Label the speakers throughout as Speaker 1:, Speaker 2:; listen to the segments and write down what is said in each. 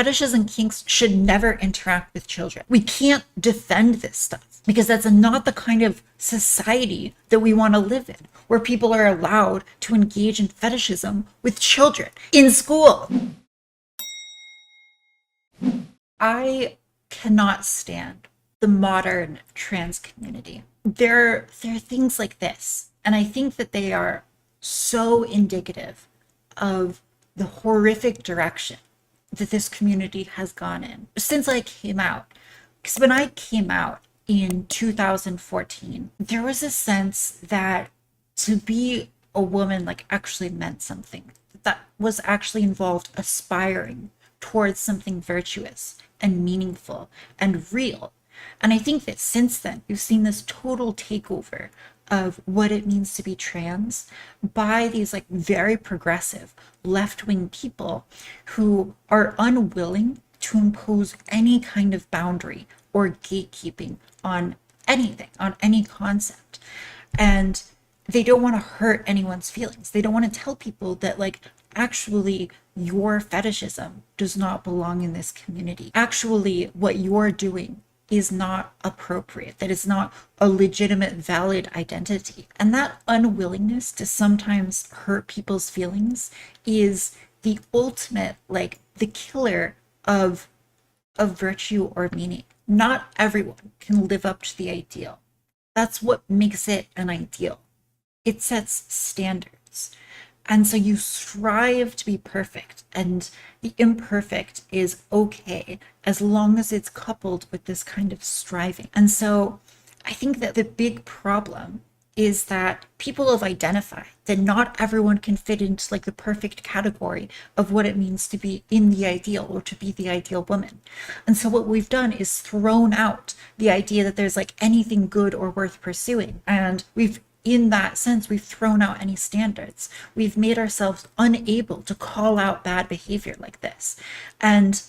Speaker 1: fetishes and kinks should never interact with children. We can't defend this stuff because that's not the kind of society that we want to live in, where people are allowed to engage in fetishism with children in school. I cannot stand the modern trans community. There are things like this, and I think that they are so indicative of the horrific direction that this community has gone in since I came out. Because when I came out in 2014, there was a sense that to be a woman like actually meant something, that was actually involved aspiring towards something virtuous and meaningful and real. And I think that since then, you've seen this total takeover of what it means to be trans by these like very progressive left-wing people who are unwilling to impose any kind of boundary or gatekeeping on anything, on any concept. And they don't want to hurt anyone's feelings. They don't want to tell people that like, actually, your fetishism does not belong in this community. Actually, what you're doing is not appropriate, that is not a legitimate, valid identity. And that unwillingness to sometimes hurt people's feelings is the ultimate, like the killer of virtue or meaning. Not everyone can live up to the ideal. That's what makes it an ideal. It sets standards. And so you strive to be perfect, and the imperfect is okay as long as it's coupled with this kind of striving. And so I think that the big problem is that people have identified that not everyone can fit into like the perfect category of what it means to be in the ideal or to be the ideal woman. And so what we've done is thrown out the idea that there's like anything good or worth pursuing. And in that sense, we've thrown out any standards. We've made ourselves unable to call out bad behavior like this. And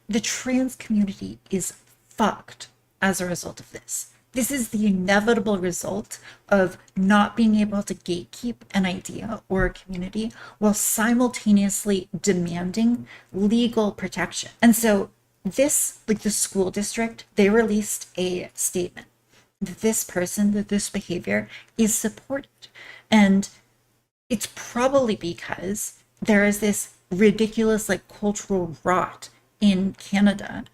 Speaker 1: the trans community is fucked as a result of this. This is the inevitable result of not being able to gatekeep an idea or a community while simultaneously demanding legal protection. And so this, like the school district, they released a statement that this behavior is supported. And it's probably because there is this ridiculous like cultural rot in Canada,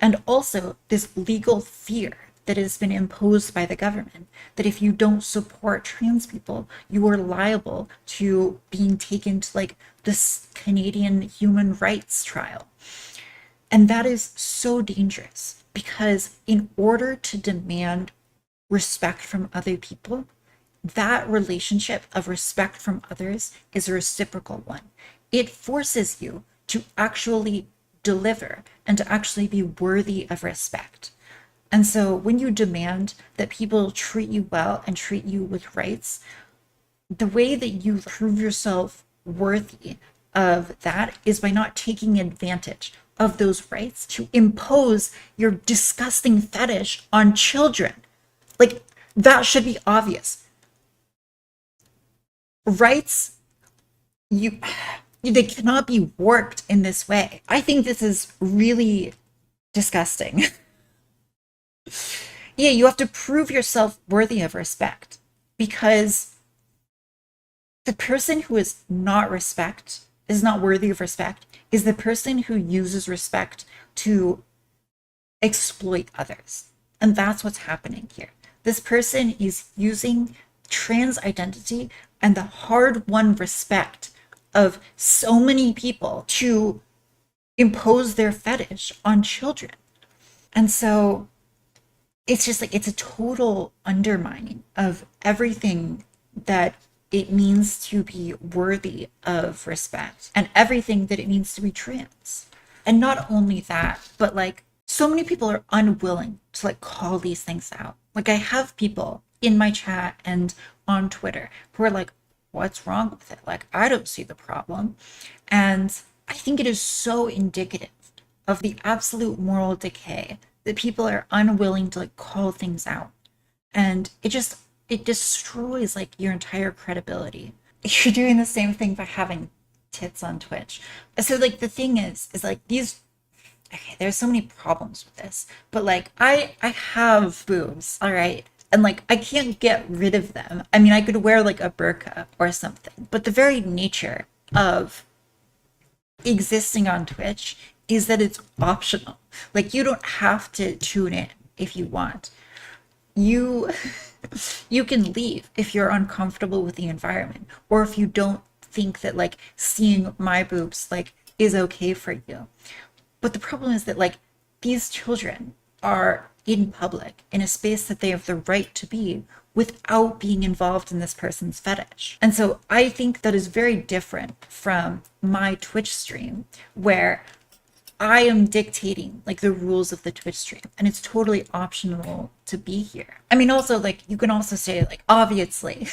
Speaker 1: and also this legal fear that has been imposed by the government that if you don't support trans people, you are liable to being taken to like this Canadian human rights trial. And that is so dangerous because in order to demand respect from other people, that relationship of respect from others is a reciprocal one. It forces you to actually deliver and to actually be worthy of respect. And so when you demand that people treat you well and treat you with rights, the way that you prove yourself worthy of that is by not taking advantage of those rights to impose your disgusting fetish on children. Like, that should be obvious. Rights, they cannot be warped in this way. I think this is really disgusting. Yeah, you have to prove yourself worthy of respect because the person who is not worthy of respect is the person who uses respect to exploit others. And that's what's happening here. This person is using trans identity and the hard-won respect of so many people to impose their fetish on children. And so it's just like, it's a total undermining of everything that it means to be worthy of respect and everything that it means to be trans. And not only that, but like so many people are unwilling to like call these things out. Like I have people in my chat and on Twitter who are like, what's wrong with it? Like, I don't see the problem. And I think it is so indicative of the absolute moral decay that people are unwilling to like call things out. And it destroys like your entire credibility. You're doing the same thing by having tits on Twitch. So like the thing is like these, okay, there's so many problems with this, but like I have boobs, all right, and like I can't get rid of them. I mean, I could wear like a burqa or something, but the very nature of existing on Twitch is that it's optional. Like you don't have to tune in if you want. You you can leave if you're uncomfortable with the environment, or if you don't think that like seeing my boobs like is okay for you. But the problem is that like these children are in public in a space that they have the right to be without being involved in this person's fetish. And so I think that is very different from my Twitch stream where I am dictating like the rules of the Twitch stream and it's totally optional to be here. I mean, also like you can also say like obviously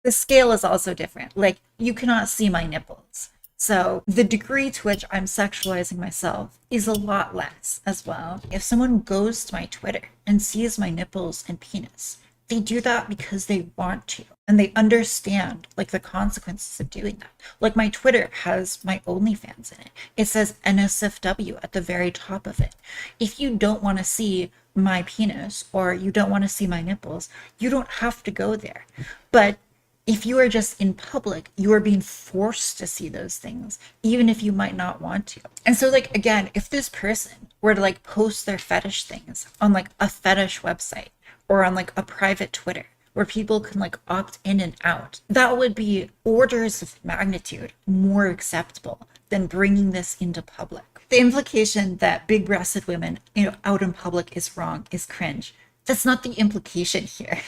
Speaker 1: the scale is also different. Like you cannot see my nipples. So the degree to which I'm sexualizing myself is a lot less as well. If someone goes to my Twitter and sees my nipples and penis, they do that because they want to and they understand like the consequences of doing that. Like my Twitter has my OnlyFans in it. It says NSFW at the very top of it. If you don't want to see my penis or you don't want to see my nipples, you don't have to go there. But if you are just in public, you are being forced to see those things, even if you might not want to. And so, like, again, if this person were to like post their fetish things on like a fetish website or on like a private Twitter where people can like opt in and out, that would be orders of magnitude more acceptable than bringing this into public. The implication that big-breasted women, out in public is wrong is cringe. That's not the implication here.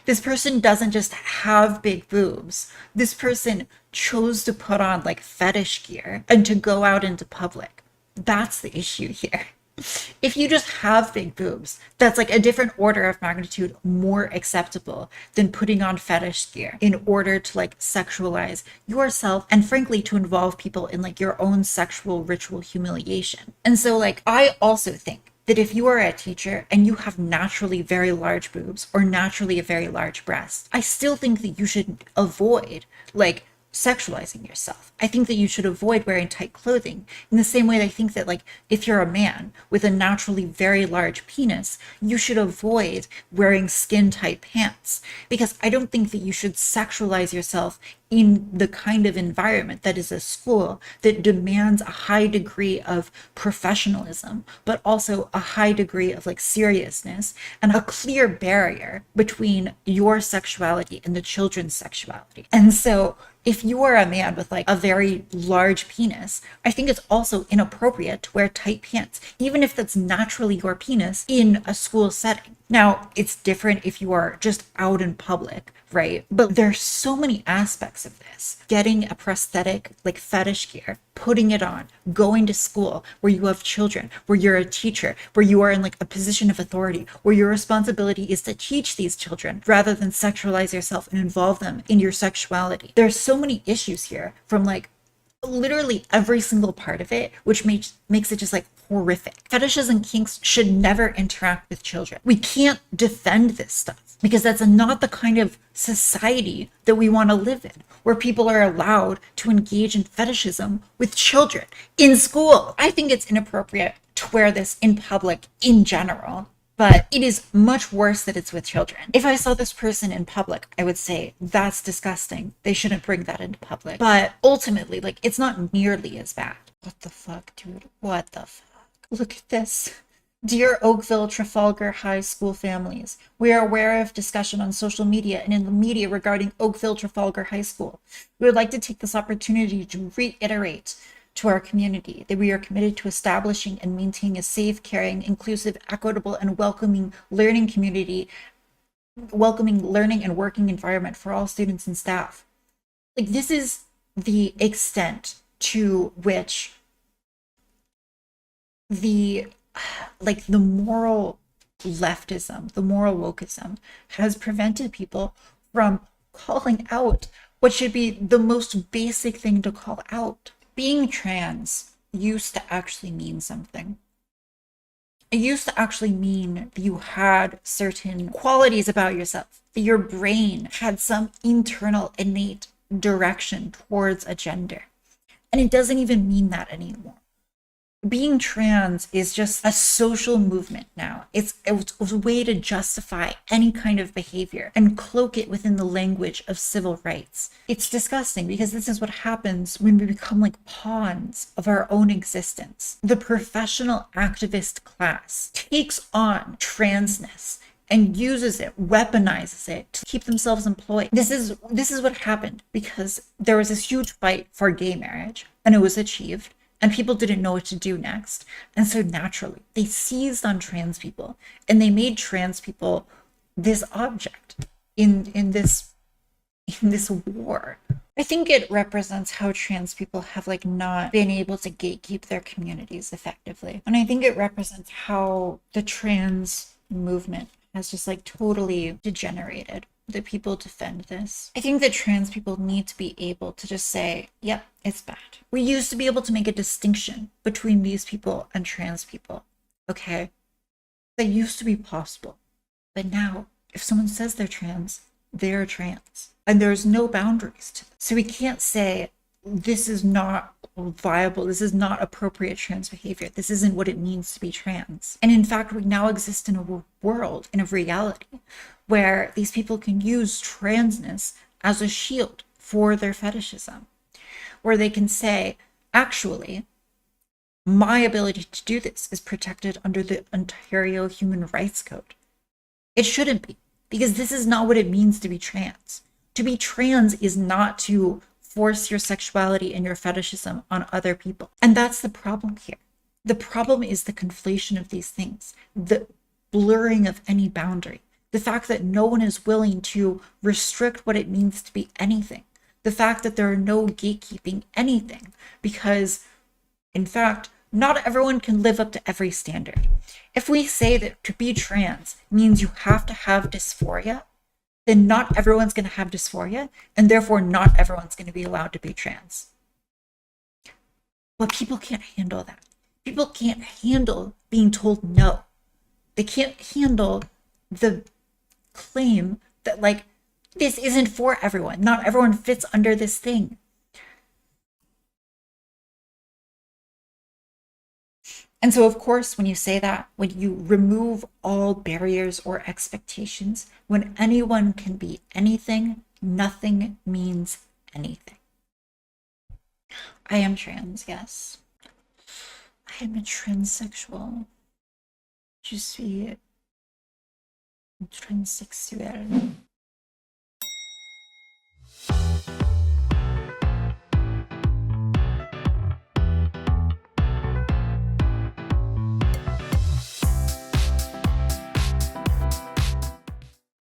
Speaker 1: This person doesn't just have big boobs. This person chose to put on like fetish gear and to go out into public. That's the issue here. If you just have big boobs, that's like a different order of magnitude more acceptable than putting on fetish gear in order to like sexualize yourself and frankly to involve people in like your own sexual ritual humiliation. And so like I also think that if you are a teacher and you have naturally very large boobs or naturally a very large breast, I still think that you should avoid like sexualizing yourself. I think that you should avoid wearing tight clothing in the same way that I think that like if you're a man with a naturally very large penis, you should avoid wearing skin tight pants, because I don't think that you should sexualize yourself in the kind of environment that is a school that demands a high degree of professionalism, but also a high degree of like seriousness and a clear barrier between your sexuality and the children's sexuality. And so if you are a man with like a very large penis, I think it's also inappropriate to wear tight pants, even if that's naturally your penis in a school setting. Now, it's different if you are just out in public, right? But there's so many aspects of this. Getting a prosthetic, like fetish gear, putting it on, going to school where you have children, where you're a teacher, where you are in like a position of authority, where your responsibility is to teach these children rather than sexualize yourself and involve them in your sexuality. There's so many issues here from like literally every single part of it, which makes it just like horrific. Fetishes and kinks should never interact with children. We can't defend this stuff because that's not the kind of society that we want to live in, where people are allowed to engage in fetishism with children in school. I think it's inappropriate to wear this in public in general, but it is much worse that it's with children. If I saw this person in public, I would say that's disgusting. They shouldn't bring that into public. But ultimately, like, it's not nearly as bad. What the fuck, dude? What the fuck? Look at this. Dear Oakville Trafalgar High School families, we are aware of discussion on social media and in the media regarding Oakville Trafalgar High School. We would like to take this opportunity to reiterate to our community that we are committed to establishing and maintaining a safe, caring, inclusive, equitable, and welcoming learning community, welcoming learning and working environment for all students and staff. Like, this is the extent to which the moral leftism, the moral wokeism has prevented people from calling out what should be the most basic thing to call out. Being trans used to actually mean something. It used to actually mean that you had certain qualities about yourself, that your brain had some internal innate direction towards a gender. And it doesn't even mean that anymore. Being trans is just a social movement now. It's a way to justify any kind of behavior and cloak it within the language of civil rights. It's disgusting because this is what happens when we become like pawns of our own existence. The professional activist class takes on transness and uses it, weaponizes it to keep themselves employed. This is what happened because there was this huge fight for gay marriage and it was achieved and people didn't know what to do next. And so naturally, they seized on trans people and they made trans people this object in this war. I think it represents how trans people have like not been able to gatekeep their communities effectively. And I think it represents how the trans movement has just like totally degenerated. The people defend this. I think that trans people need to be able to just say, yep, it's bad. We used to be able to make a distinction between these people and trans people. Okay? That used to be possible. But now, if someone says they're trans, they're trans. And there's no boundaries to them. So we can't say, this is not viable, this is not appropriate trans behavior, this isn't what it means to be trans. And in fact, we now exist in a world, in a reality, where these people can use transness as a shield for their fetishism, where they can say, actually, my ability to do this is protected under the Ontario Human Rights Code. It shouldn't be, because this is not what it means to be trans. To be trans is not to force your sexuality and your fetishism on other people. And that's the problem here. The problem is the conflation of these things, the blurring of any boundary, the fact that no one is willing to restrict what it means to be anything, the fact that there are no gatekeeping anything, because in fact, not everyone can live up to every standard. If we say that to be trans means you have to have dysphoria, then not everyone's going to have dysphoria, and therefore not everyone's going to be allowed to be trans. But people can't handle that. People can't handle being told no. They can't handle the claim that, like, this isn't for everyone. Not everyone fits under this thing. And so, of course, when you say that, when you remove all barriers or expectations, when anyone can be anything, nothing means anything. I am trans, yes. I am a transsexual. Je suis transsexuel.